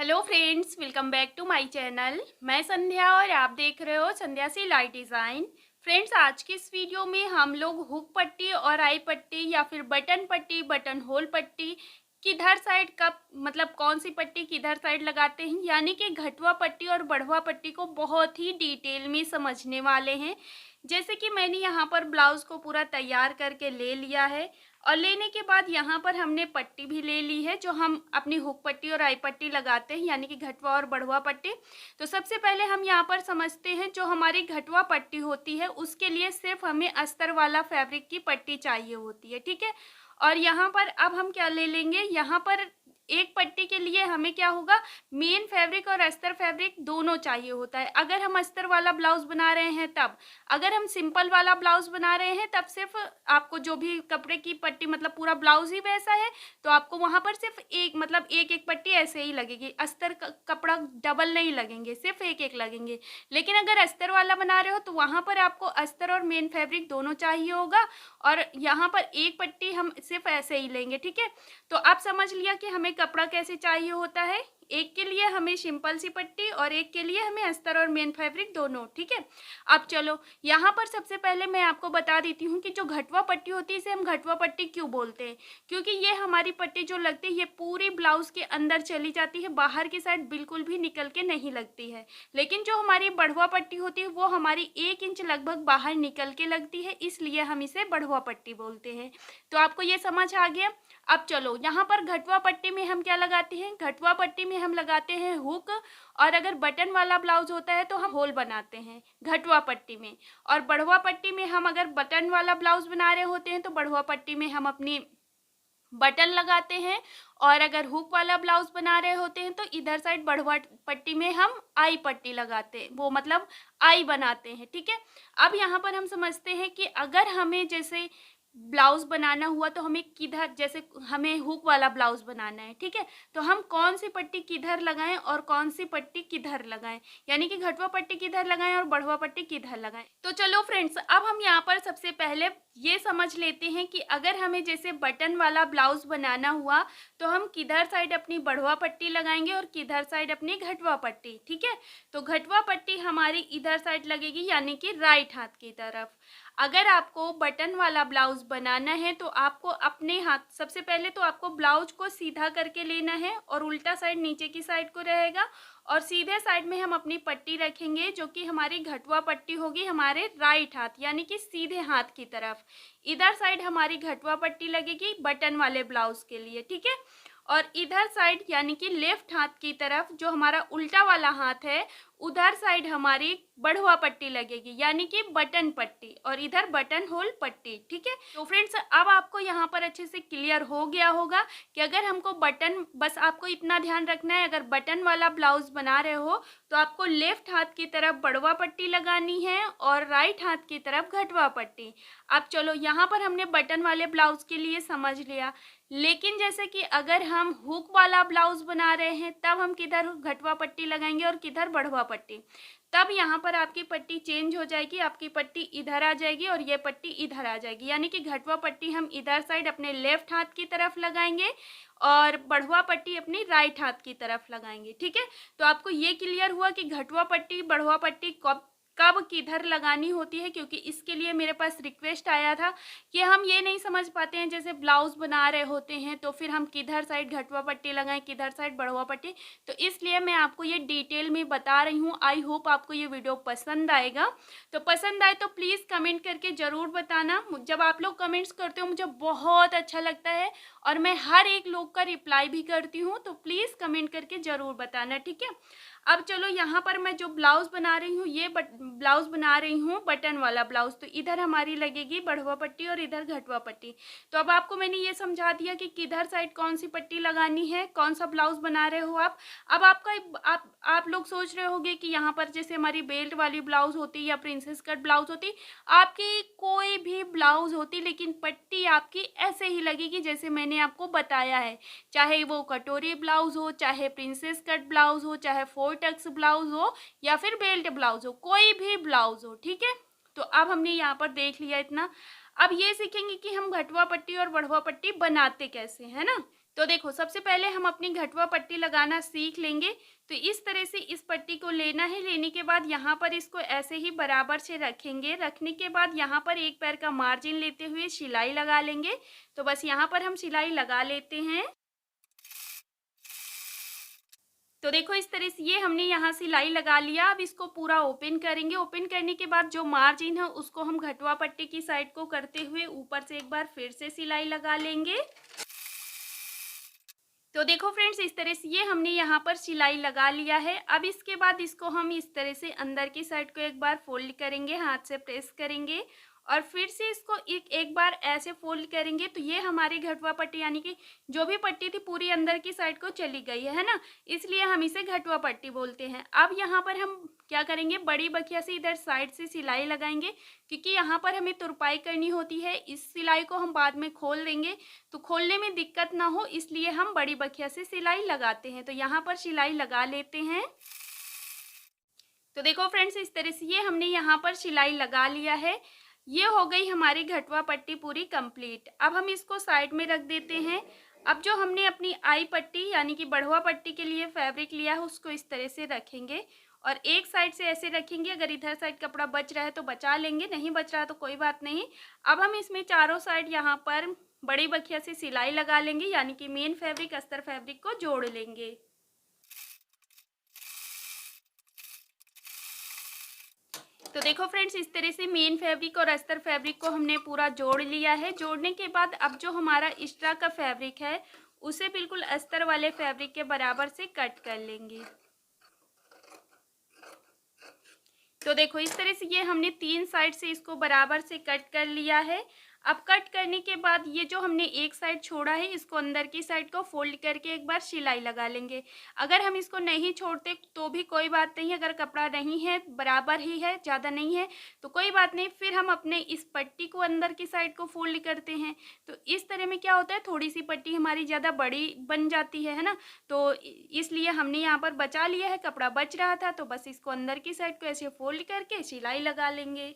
Hello friends, welcome back to my channel. मैं संध्या और आप देख रहे हो संध्या सिलाई डिज़ाइन। फ्रेंड्स, आज की इस वीडियो में हम लोग हुक पट्टी और आई पट्टी या फिर बटन पट्टी, बटन होल पट्टी किधर साइड कब मतलब कौन सी पट्टी किधर साइड लगाते हैं, यानी कि घटवा पट्टी और बढ़वा पट्टी को बहुत ही डिटेल में समझने वाले हैं। जैसे कि मैंने यहाँ पर ब्लाउज़ को पूरा तैयार करके ले लिया है और लेने के बाद यहाँ पर हमने पट्टी भी ले ली है जो हम अपनी हुक पट्टी और आई पट्टी लगाते हैं, यानी कि घटवा और बढ़वा पट्टी। तो सबसे पहले हम यहाँ पर समझते हैं, जो हमारी घटवा पट्टी होती है उसके लिए सिर्फ हमें अस्तर वाला फैब्रिक की पट्टी चाहिए होती है, ठीक है। और यहाँ पर अब हम क्या ले लेंगे, यहाँ पर एक पट्टी के लिए हमें क्या होगा, मेन फैब्रिक और अस्तर फैब्रिक दोनों चाहिए होता है। अगर हम अस्तर वाला ब्लाउज बना रहे हैं तब, अगर हम सिंपल वाला ब्लाउज बना रहे हैं तब सिर्फ आपको जो भी कपड़े की पट्टी मतलब पूरा ब्लाउज ही वैसा है तो आपको वहाँ पर सिर्फ एक मतलब एक एक पट्टी ऐसे ही लगेगी। अस्तर कपड़ा डबल नहीं लगेंगे, सिर्फ एक एक लगेंगे। लेकिन अगर अस्तर वाला बना रहे हो तो वहाँ पर आपको अस्तर और मेन फैब्रिक दोनों चाहिए होगा और यहाँ पर एक पट्टी हम सिर्फ ऐसे ही लेंगे, ठीक है। तो आप समझ लिया कि हमें कपड़ा कैसे चाहिए होता है। एक के लिए हमें सिंपल सी पट्टी और एक के लिए हमें अस्तर और मेन फैब्रिक दोनों, ठीक है। अब चलो यहाँ पर सबसे पहले मैं आपको बता देती हूँ कि जो घटवा पट्टी होती है इसे हम घटवा पट्टी क्यों बोलते हैं। क्योंकि ये हमारी पट्टी जो लगती है ये पूरी ब्लाउज के अंदर चली जाती है, बाहर की साइड बिल्कुल भी निकल के नहीं लगती है। लेकिन जो हमारी बढ़वा पट्टी होती है वो हमारी 1 इंच लगभग बाहर निकल के लगती है, इसलिए हम इसे बढ़वा पट्टी बोलते हैं। तो आपको ये समझ आ गया। अब चलो यहाँ पर घटवा पट्टी में हम क्या लगाते हैं, घटवा पट्टी में हम लगाते हैं हुक, और अगर बटन वाला ब्लाउज होता है तो हम होल बनाते हैं घटवा पट्टी में। और बढ़वा पट्टी में हम अगर बटन वाला ब्लाउज बना रहे होते हैं तो बढ़वा पट्टी में हम अपनी बटन लगाते हैं, और अगर हुक वाला ब्लाउज बना रहे होते हैं तो इधर साइड बढ़वा पट्टी में हम आई पट्टी लगाते हैं, वो मतलब आई बनाते हैं, ठीक है। अब यहाँ पर हम समझते हैं कि अगर हमें जैसे ब्लाउज बनाना हुआ तो हमें किधर, जैसे हमें हुक वाला ब्लाउज बनाना है, ठीक है, तो हम कौन सी पट्टी किधर लगाएं और कौन सी पट्टी किधर लगाएं, यानी कि घटवा पट्टी किधर लगाएं और बढ़वा पट्टी किधर लगाएं। तो चलो फ्रेंड्स, अब हम यहाँ पर सबसे पहले ये समझ लेते हैं कि अगर हमें जैसे बटन वाला ब्लाउज बनाना हुआ तो हम किधर साइड अपनी बढ़वा पट्टी लगाएंगे और किधर साइड अपनी घटवा पट्टी, ठीक है। तो घटवा पट्टी हमारी इधर साइड लगेगी, यानी कि राइट हाथ की तरफ। अगर आपको बटन वाला ब्लाउज बनाना है तो आपको अपने हाथ, सबसे पहले तो आपको ब्लाउज को सीधा करके लेना है और उल्टा साइड नीचे की साइड को रहेगा, और सीधे साइड में हम अपनी पट्टी रखेंगे जो कि हमारी घटवा पट्टी होगी हमारे राइट हाथ, यानी कि सीधे हाथ की तरफ। इधर साइड हमारी घटवा पट्टी लगेगी बटन वाले ब्लाउज के लिए, ठीक है। और इधर साइड यानी कि लेफ्ट हाथ की तरफ जो हमारा उल्टा वाला हाथ है उधर साइड हमारी बढ़वा पट्टी लगेगी, यानी कि बटन पट्टी, और इधर बटन होल पट्टी, ठीक है। तो फ्रेंड्स, अब आपको यहाँ पर अच्छे से क्लियर हो गया होगा कि अगर हमको बटन, बस आपको इतना ध्यान रखना है, अगर बटन वाला ब्लाउज बना रहे हो तो आपको लेफ्ट हाथ की तरफ बढ़वा पट्टी लगानी है और राइट हाथ की तरफ घटवा पट्टी। अब चलो यहाँ पर हमने बटन वाले ब्लाउज के लिए समझ लिया, लेकिन जैसे कि अगर हम हुक वाला ब्लाउज बना रहे हैं तब हम किधर घटवा पट्टी लगाएंगे और किधर बढ़वा पट्टी। तब यहाँ पर आपकी पट्टी चेंज हो जाएगी, आपकी पट्टी इधर आ जाएगी और ये पट्टी इधर आ जाएगी, यानी कि घटवा पट्टी हम इधर साइड अपने लेफ्ट हाथ की तरफ लगाएंगे और बढ़वा पट्टी अपनी राइट हाथ की तरफ लगाएंगे, ठीक है। तो आपको ये क्लियर हुआ कि घटवा पट्टी बढ़वा पट्टी कब कब किधर लगानी होती है, क्योंकि इसके लिए मेरे पास रिक्वेस्ट आया था कि हम ये नहीं समझ पाते हैं, जैसे ब्लाउज बना रहे होते हैं तो फिर हम किधर साइड घटवा पट्टी लगाएं किधर साइड बढ़वा पट्टी। तो इसलिए मैं आपको ये डिटेल में बता रही हूँ। आई होप आपको ये वीडियो पसंद आएगा। तो पसंद आए तो प्लीज़ कमेंट करके ज़रूर बताना। जब आप लोग कमेंट्स करते हो मुझे बहुत अच्छा लगता है और मैं हर एक लोग का रिप्लाई भी करती हूँ, तो प्लीज़ कमेंट करके ज़रूर बताना, ठीक है। अब चलो यहाँ पर मैं जो ब्लाउज बना रही हूँ ये ब्लाउज बना रही हूँ बटन वाला ब्लाउज, तो इधर हमारी लगेगी बढ़वा पट्टी और इधर घटवा पट्टी। तो अब आपको मैंने ये समझा दिया कि किधर साइड कौन सी पट्टी लगानी है, कौन सा ब्लाउज बना रहे हो आप। अब आप लोग सोच रहे होंगे कि यहाँ पर जैसे हमारी बेल्ट वाली ब्लाउज होती या प्रिंसेस कट ब्लाउज होती, आपकी कोई भी ब्लाउज होती लेकिन पट्टी आपकी ऐसे ही लगेगी जैसे मैंने आपको बताया है, चाहे वो कटोरी ब्लाउज हो, चाहे प्रिंसेस कट ब्लाउज हो, चाहे फोर टक्स ब्लाउज हो या फिर बेल्ट ब्लाउज हो, कोई भी ब्लाउज हो, ठीक है। तो अब हमने यहाँ पर देख लिया इतना। अब ये सीखेंगे कि हम घटवा पट्टी और बढ़वा पट्टी बनाते कैसे, है ना। तो देखो सबसे पहले हम अपनी घटवा पट्टी लगाना सीख लेंगे। तो इस तरह से इस पट्टी को लेना है। लेने के बाद यहाँ पर इसको ऐसे ही बराबर से रखेंगे। रखने के बाद यहाँ पर एक पैर का मार्जिन लेते हुए सिलाई लगा लेंगे। तो बस यहाँ पर हम सिलाई लगा लेते हैं। तो देखो इस तरह से ये हमने यहाँ सिलाई लगा लिया। अब इसको पूरा ओपन करेंगे। ओपन करने के बाद जो मार्जिन है उसको हम घटवा पट्टी की साइड को करते हुए ऊपर से एक बार फिर से सिलाई लगा लेंगे। तो देखो फ्रेंड्स इस तरह से ये हमने यहाँ पर सिलाई लगा लिया है। अब इसके बाद इसको हम इस तरह से अंदर की साइड को एक बार फोल्ड करेंगे, हाथ से प्रेस करेंगे और फिर से इसको एक बार ऐसे फोल्ड करेंगे। तो ये हमारी घटवा पट्टी यानी कि जो भी पट्टी थी पूरी अंदर की साइड को चली गई है ना, इसलिए हम इसे घटवा पट्टी बोलते हैं। अब यहाँ पर हम क्या करेंगे, बड़ी बखिया से इधर साइड से सिलाई लगाएंगे क्योंकि यहाँ पर हमें तुरपाई करनी होती है। इस सिलाई को हम बाद में खोल देंगे तो खोलने में दिक्कत ना हो, इसलिए हम बड़ी बखिया से सिलाई लगाते हैं। तो यहाँ पर सिलाई लगा लेते हैं। तो देखो फ्रेंड्स इस तरह से ये हमने यहाँ पर सिलाई लगा लिया है। ये हो गई हमारी घटवा पट्टी पूरी कंप्लीट। अब हम इसको साइड में रख देते हैं। अब जो हमने अपनी आई पट्टी यानी कि बढ़वा पट्टी के लिए फैब्रिक लिया है उसको इस तरह से रखेंगे और एक साइड से ऐसे रखेंगे। अगर इधर साइड कपड़ा बच रहा है तो बचा लेंगे, नहीं बच रहा है तो कोई बात नहीं। अब हम इसमें चारों साइड यहाँ पर बड़ी बखिया से सिलाई लगा लेंगे यानी कि मेन फैब्रिक अस्तर फैब्रिक को जोड़ लेंगे। तो देखो फ्रेंड्स इस तरह से मेन फैब्रिक और अस्तर फैब्रिक को हमने पूरा जोड़ लिया है। जोड़ने के बाद अब जो हमारा एक्स्ट्रा का फैब्रिक है उसे बिल्कुल अस्तर वाले फैब्रिक के बराबर से कट कर लेंगे। तो देखो इस तरह से ये हमने तीन साइड से इसको बराबर से कट कर लिया है। अब कट करने के बाद ये जो हमने एक साइड छोड़ा है इसको अंदर की साइड को फोल्ड करके एक बार सिलाई लगा लेंगे। अगर हम इसको नहीं छोड़ते तो भी कोई बात नहीं, अगर कपड़ा नहीं है बराबर ही है ज़्यादा नहीं है तो कोई बात नहीं, फिर हम अपने इस पट्टी को अंदर की साइड को फोल्ड करते हैं। तो इस तरह में क्या होता है, थोड़ी सी पट्टी हमारी ज़्यादा बड़ी बन जाती है ना। तो इसलिए हमने यहाँ पर बचा लिया है, कपड़ा बच रहा था तो बस इसको अंदर की साइड को ऐसे फोल्ड करके सिलाई लगा लेंगे।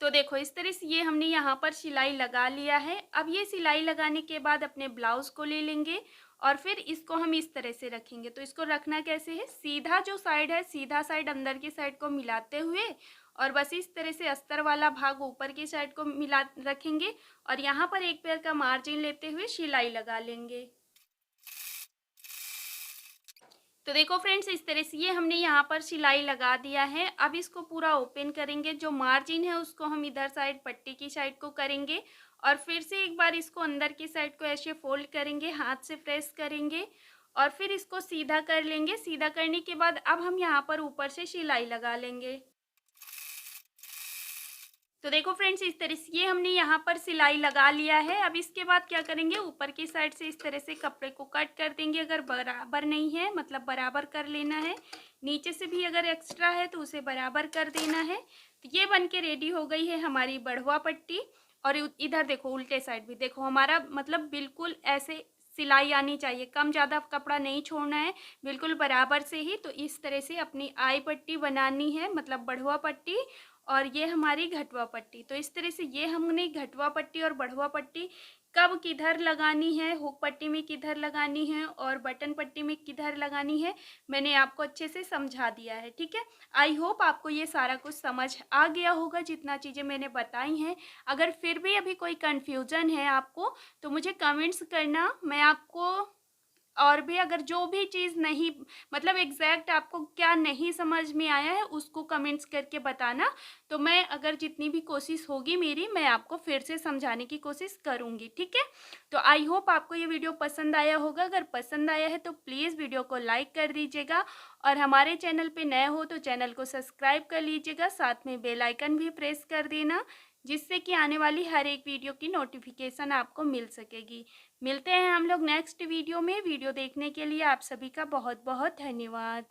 तो देखो इस तरह से ये हमने यहाँ पर सिलाई लगा लिया है। अब ये सिलाई लगाने के बाद अपने ब्लाउज को ले लेंगे और फिर इसको हम इस तरह से रखेंगे। तो इसको रखना कैसे है, सीधा जो साइड है सीधा साइड अंदर की साइड को मिलाते हुए और बस इस तरह से अस्तर वाला भाग ऊपर की साइड को मिला रखेंगे और यहाँ पर एक पैर का मार्जिन लेते हुए सिलाई लगा लेंगे। तो देखो फ्रेंड्स इस तरह से ये हमने यहाँ पर सिलाई लगा दिया है। अब इसको पूरा ओपन करेंगे। जो मार्जिन है उसको हम इधर साइड पट्टी की साइड को करेंगे और फिर से एक बार इसको अंदर की साइड को ऐसे फोल्ड करेंगे, हाथ से प्रेस करेंगे और फिर इसको सीधा कर लेंगे। सीधा करने के बाद अब हम यहाँ पर ऊपर से सिलाई लगा लेंगे। तो देखो फ्रेंड्स इस तरह से ये हमने यहाँ पर सिलाई लगा लिया है। अब इसके बाद क्या करेंगे, ऊपर की साइड से इस तरह से कपड़े को कट कर देंगे। अगर बराबर नहीं है मतलब बराबर कर लेना है, नीचे से भी अगर एक्स्ट्रा है तो उसे बराबर कर देना है। तो ये बन के रेडी हो गई है हमारी बढ़वा पट्टी। और इधर देखो उल्टे साइड भी देखो हमारा मतलब बिल्कुल ऐसे सिलाई आनी चाहिए, कम ज़्यादा कपड़ा नहीं छोड़ना है, बिल्कुल बराबर से ही। तो इस तरह से अपनी आई पट्टी बनानी है मतलब बढ़वा पट्टी और ये हमारी घटवा पट्टी। तो इस तरह से ये हमने घटवा पट्टी और बढ़वा पट्टी कब किधर लगानी है, हुक पट्टी में किधर लगानी है और बटन पट्टी में किधर लगानी है, मैंने आपको अच्छे से समझा दिया है। ठीक है, आई होप आपको ये सारा कुछ समझ आ गया होगा जितना चीज़ें मैंने बताई हैं। अगर फिर भी अभी कोई कन्फ्यूज़न है आपको तो मुझे कमेंट्स करना, मैं आपको और भी अगर जो भी चीज़ नहीं मतलब एग्जैक्ट आपको क्या नहीं समझ में आया है उसको कमेंट्स करके बताना। तो मैं अगर जितनी भी कोशिश होगी मेरी मैं आपको फिर से समझाने की कोशिश करूँगी। ठीक है, तो आई होप आपको ये वीडियो पसंद आया होगा। अगर पसंद आया है तो प्लीज़ वीडियो को लाइक कर दीजिएगा और हमारे चैनल पे नए हो तो चैनल को सब्सक्राइब कर लीजिएगा, साथ में बेल आइकन भी प्रेस कर देना जिससे कि आने वाली हर एक वीडियो की नोटिफिकेशन आपको मिल सकेगी। मिलते हैं हम लोग नेक्स्ट वीडियो में। वीडियो देखने के लिए आप सभी का बहुत बहुत धन्यवाद।